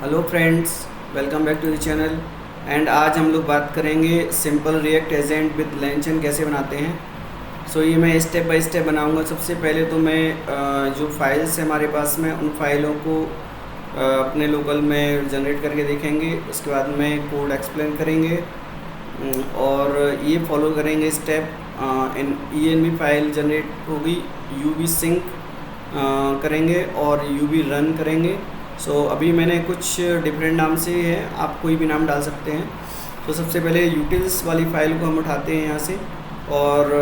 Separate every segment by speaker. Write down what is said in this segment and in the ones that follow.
Speaker 1: Hello friends, welcome back to the channel. And आज हम लोग बात करेंगे simple React agent with LangChain कैसे बनाते हैं। ये मैं स्टेप बाय स्टेप बनाऊंगा। सबसे पहले तो मैं जो फाइल्स हैं हमारे पास में उन फाइलों को अपने लोकल में जनरेट करके देखेंगे। उसके बाद में कोड एक्सप्लेन करेंगे और ये फॉलो करेंगे स्टेप। इन env फाइल जनरेट होगी, uv सिंक करेंगे और uv रन करेंगे। अभी मैंने कुछ डिफरेंट नाम से है, आप कोई भी नाम डाल सकते हैं। सबसे पहले यूटिल्स वाली फाइल को हम उठाते हैं यहाँ से और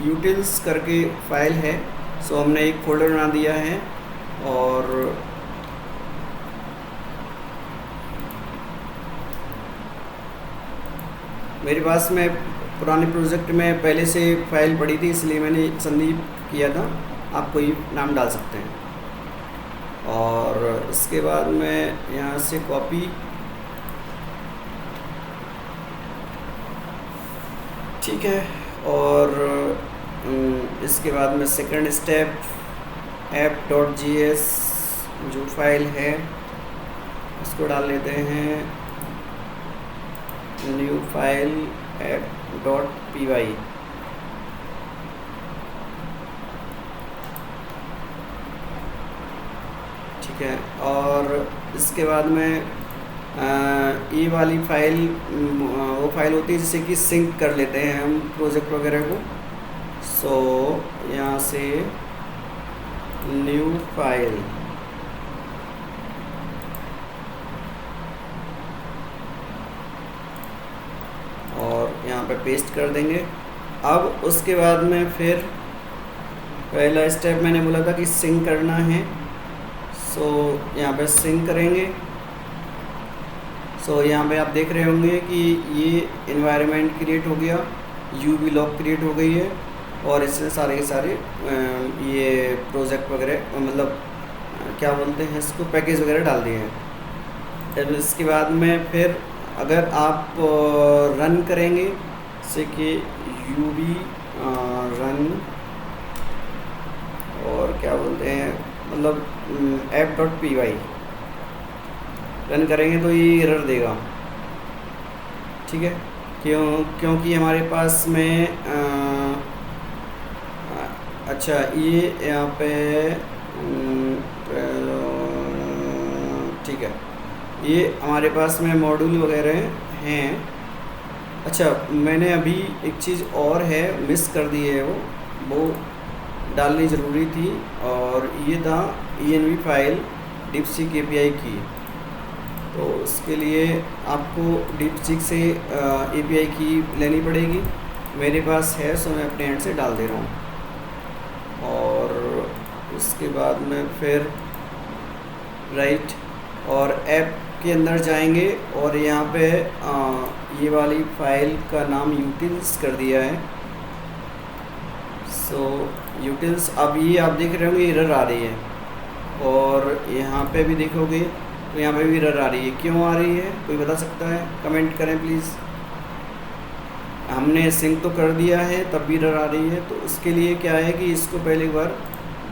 Speaker 1: यूटिल्स करके फ़ाइल है। हमने एक फ़ोल्डर बना दिया है और मेरे पास में पुराने प्रोजेक्ट में पहले से फ़ाइल पड़ी थी, इसलिए मैंने संदीप किया था। आप कोई नाम डाल सकते हैं। और इसके बाद मैं यहाँ से कॉपी, ठीक है। और इसके बाद में सेकंड स्टेप app.js जो फाइल है उसको डाल लेते हैं, न्यू फाइल app.py। ठीक है। और इसके बाद में ये वाली फाइल वो फाइल होती है जिससे कि सिंक कर लेते हैं हम प्रोजेक्ट वगैरह को। यहाँ से न्यू फाइल और यहाँ पे पेस्ट कर देंगे। अब उसके बाद में फिर पहला स्टेप मैंने बोला था कि सिंक करना है। यहाँ पे सिंक करेंगे। यहाँ पे आप देख रहे होंगे कि ये इन्वायरमेंट क्रिएट हो गया, यूवी लॉग क्रिएट हो गई है और इससे सारे के सारे ये प्रोजेक्ट वगैरह, मतलब क्या बोलते हैं इसको, पैकेज वगैरह डाल दिए हैं। फिर इसके बाद में फिर अगर आप रन करेंगे जैसे कि यूवी रन और क्या बोलते हैं, मतलब app.py रन करेंगे तो ये एरर देगा। ठीक है, क्योंकि हमारे पास में अच्छा ये यहाँ पे ठीक है, ये हमारे पास में मॉड्यूल वगैरह हैं। अच्छा, मैंने अभी एक चीज़ और है मिस कर दी है, वो डालनी ज़रूरी थी और ये था env फाइल डीपसीक API की। तो उसके लिए आपको डीपसीक से API की लेनी पड़ेगी। मेरे पास है, मैं अपने हैंड से डाल दे रहा हूँ। और उसके बाद में फिर राइट और ऐप के अंदर जाएंगे और यहाँ पे ये वाली फाइल का नाम यूटिल्स कर दिया है। यूटिल्स, अब ये आप देख रहे होंगे एरर आ रही है और यहाँ पे भी देखोगे तो यहाँ पे भी एरर आ रही है। क्यों आ रही है, कोई बता सकता है? कमेंट करें प्लीज़। हमने सिंक तो कर दिया है तब भी एरर आ रही है। तो उसके लिए क्या है कि इसको पहले एक बार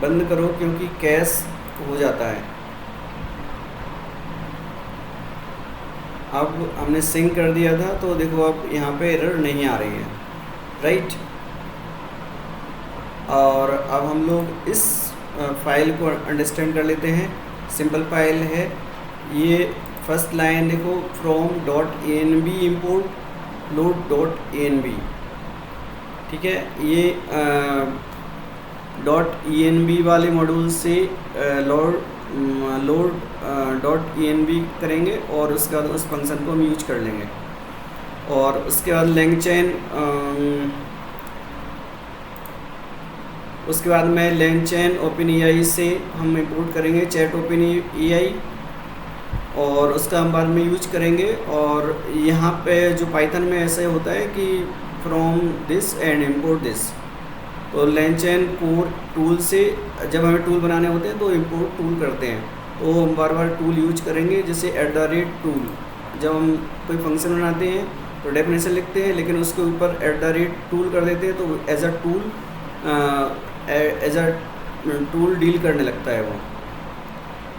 Speaker 1: बंद करो क्योंकि कैश हो जाता है। अब हमने सिंक कर दिया था तो देखो अब यहाँ पे एरर नहीं आ रही है, राइट। और अब हम लोग इस फाइल को अंडरस्टैंड कर लेते हैं। सिंपल फाइल है ये। फर्स्ट लाइन देखो, from.env import load.env। ठीक है, ये .env वाले मॉड्यूल से load.env करेंगे और उसके बाद उस फंक्शन को हम यूज कर लेंगे। और उसके बाद लैंगचैन, उसके बाद में लैंगचैन OpenAI से हम इंपोर्ट करेंगे चैट OpenAI और उसका हम बाद में यूज करेंगे। और यहाँ पे जो पाइथन में ऐसे होता है कि from this and import this. तो लैंगचैन कोर टूल से जब हमें टूल बनाने होते हैं तो इंपोर्ट टूल करते हैं, तो हम बार बार टूल यूज करेंगे। जैसे @टूल, जब हम कोई फंक्शन बनाते हैं तो डेफिनेशन लिखते हैं लेकिन उसके ऊपर @टूल कर देते हैं तो एज अ टूल डील करने लगता है वो।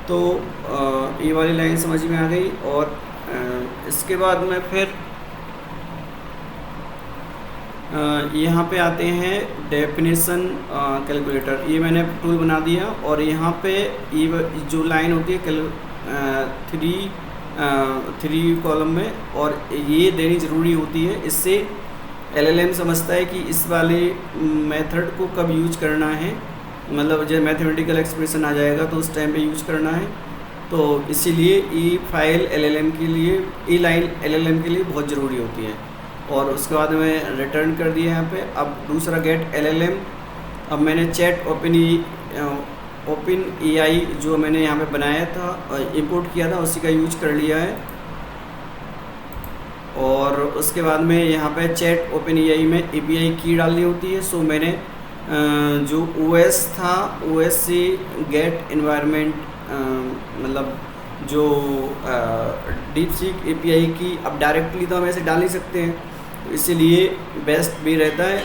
Speaker 1: तो ये वाली लाइन समझ में आ गई। और इसके बाद में फिर यहाँ पे आते हैं डेफिनेशन कैलकुलेटर। ये मैंने टूल बना दिया और यहाँ पे ये जो लाइन होती है थ्री कॉलम में, और ये देनी ज़रूरी होती है। इससे LLM समझता है कि इस वाले मेथड को कब यूज करना है, मतलब जब मैथमेटिकल एक्सप्रेशन आ जाएगा तो उस टाइम पे यूज करना है। तो इसीलिए ये फाइल LLM के लिए, ये लाइन LLM के लिए बहुत ज़रूरी होती है। और उसके बाद में रिटर्न कर दिया यहाँ पे। अब दूसरा गेट LLM, अब मैंने चैट ओपन AI जो मैंने यहाँ पे बनाया था, इंपोर्ट किया था, उसी का यूज कर लिया है। और उसके बाद में यहाँ पे चैट ओपन AI में API की डालनी होती है। सो मैंने जो OS था, OS से गेट इन्वायरमेंट, मतलब जो DeepSeek API की अब डायरेक्टली तो हम ऐसे डाल नहीं सकते हैं, तो इसीलिए बेस्ट भी रहता है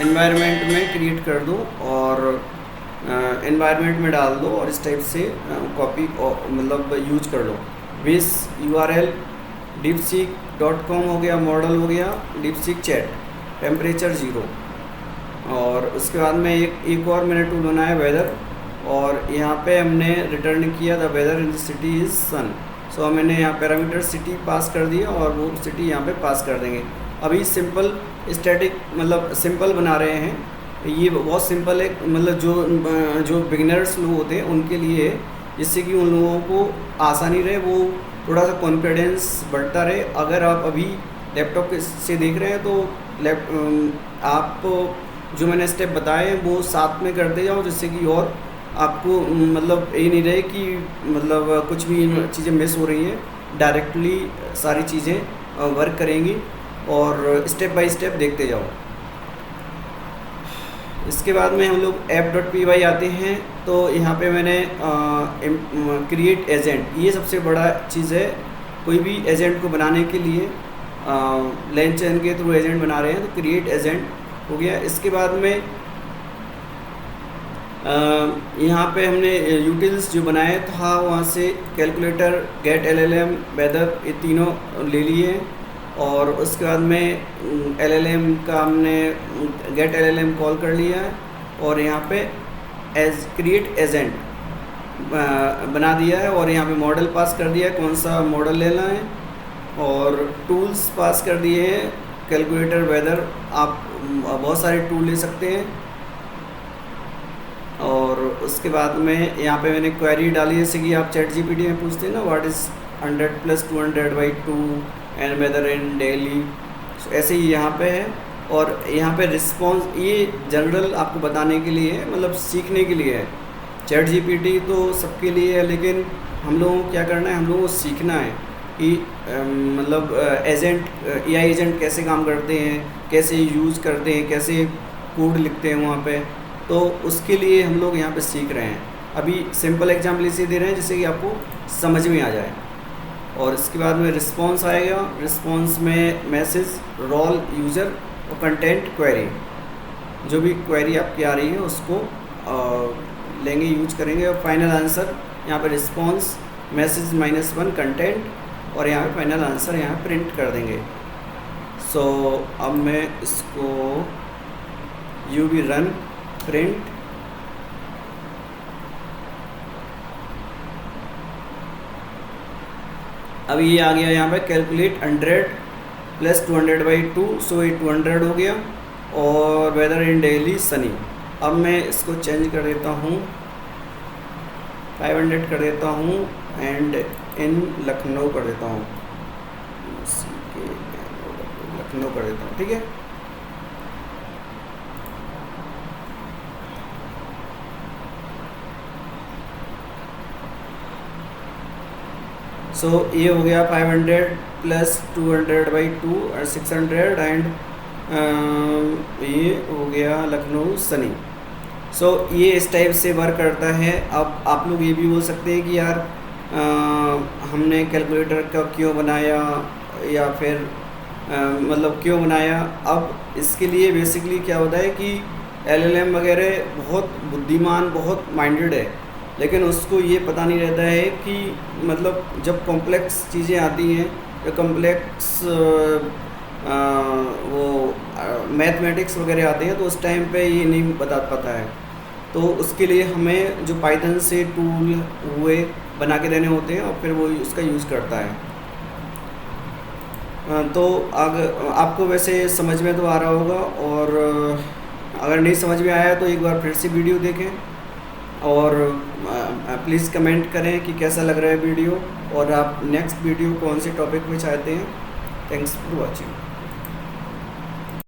Speaker 1: इन्वायरमेंट में क्रिएट कर दो और इन्वायरमेंट में डाल दो और इस टाइप से कॉपी मतलब यूज कर लो। बेस URL deepseek.com हो गया, मॉडल हो गया DeepSeek चैट, टेम्परेचर 0। और उसके बाद में एक और मैंने टूल बनाया वेदर, और यहाँ पे हमने रिटर्न किया the weather in the city is sun. So मैंने यहाँ पैरामीटर सिटी पास कर दिया और वो सिटी यहाँ पे पास कर देंगे। अभी सिंपल स्टैटिक मतलब सिंपल बना रहे हैं, ये बहुत सिंपल है, मतलब जो बिगिनर्स लोग होते हैं उनके लिए, जिससे कि उन लोगों को आसानी रहे, वो थोड़ा सा कॉन्फिडेंस बढ़ता रहे। अगर आप अभी लैपटॉप से देख रहे हैं तो आप जो मैंने स्टेप बताए वो साथ में करते जाओ, जिससे कि और आपको मतलब ये नहीं रहे कि मतलब कुछ भी चीज़ें मिस हो रही हैं। डायरेक्टली सारी चीज़ें वर्क करेंगी और स्टेप बाय स्टेप देखते जाओ। इसके बाद में हम लोग app.py आते हैं। तो यहाँ पे मैंने क्रिएट एजेंट, ये सबसे बड़ा चीज़ है। कोई भी एजेंट को बनाने के लिए LangChain के थ्रू एजेंट बना रहे हैं तो क्रिएट एजेंट हो गया। इसके बाद में यहाँ पे हमने यूटिल्स जो बनाया था वहाँ से कैलकुलेटर, गेट LLM, वेदर, ये तीनों ले लिए। और उसके बाद में LLM का हमने गेट LLM कॉल कर लिया है और यहाँ पे क्रिएट एजेंट बना दिया है और यहाँ पे मॉडल पास कर दिया है, कौन सा मॉडल लेना है, और टूल्स पास कर दिए हैं। कैलकुलेटर, वेदर, आप बहुत सारे टूल ले सकते हैं। और उसके बाद में यहाँ पे मैंने क्वेरी डाली, जैसे कि आप ChatGPT में पूछते हैं ना, what is 100 + 200/2 and whether in daily, ऐसे ही यहाँ पे है। और यहाँ पे रिस्पॉन्स, ये जनरल आपको बताने के लिए है, मतलब सीखने के लिए है। ChatGPT तो सबके लिए है, लेकिन हम लोगों को क्या करना है, हम लोगों को सीखना है कि मतलब AI एजेंट कैसे काम करते हैं, कैसे यूज़ करते हैं, कैसे कोड लिखते हैं वहाँ पे। तो उसके लिए हम लोग यहाँ पे सीख रहे हैं। अभी सिंपल एग्जाम्पल इसे दे रहे हैं जिससे कि आपको समझ में आ जाए। और इसके बाद में रिस्पॉन्स आएगा। रिस्पॉन्स में मैसेज, रोल, यूज़र और कंटेंट, क्वेरी, जो भी क्वेरी आपकी आ रही है उसको लेंगे, यूज करेंगे। और फाइनल आंसर यहाँ पे रिस्पॉन्स, मैसेज -1, कंटेंट, और यहाँ पे फाइनल आंसर यहाँ प्रिंट कर देंगे। सो अब मैं इसको UV रन प्रिंट, अब ये आ गया यहाँ पे कैलकुलेट 100 + 200/2, सो ये 200 हो गया। और वेदर इन डेली सनी। अब मैं इसको चेंज कर देता हूँ, 500 कर देता हूँ एंड इन लखनऊ कर देता हूँ, लखनऊ कर देता हूँ, ठीक है। सो ये हो गया 500 + 200/2 और 600 एंड ये हो गया लखनऊ सनी। सो ये इस टाइप से वर्क करता है। अब आप लोग ये भी बोल सकते हैं कि यार हमने कैलकुलेटर का क्यों बनाया, या फिर मतलब क्यों बनाया। अब इसके लिए बेसिकली क्या होता है कि LLM वगैरह बहुत बुद्धिमान, बहुत माइंडेड है। लेकिन उसको ये पता नहीं रहता है कि मतलब जब कॉम्प्लेक्स चीज़ें आती हैं या कॉम्प्लेक्स वो मैथमेटिक्स वगैरह आते हैं तो उस टाइम पे ये नहीं बता पाता है। तो उसके लिए हमें जो पाइथन से टूल हुए बना के देने होते हैं और फिर वो उसका यूज़ करता है। तो आपको वैसे समझ में तो आ रहा होगा, और अगर नहीं समझ में आया तो एक बार फिर से वीडियो देखें और प्लीज़ कमेंट करें कि कैसा लग रहा है वीडियो, और आप नेक्स्ट वीडियो कौन से टॉपिक पे चाहते हैं। Thanks for watching.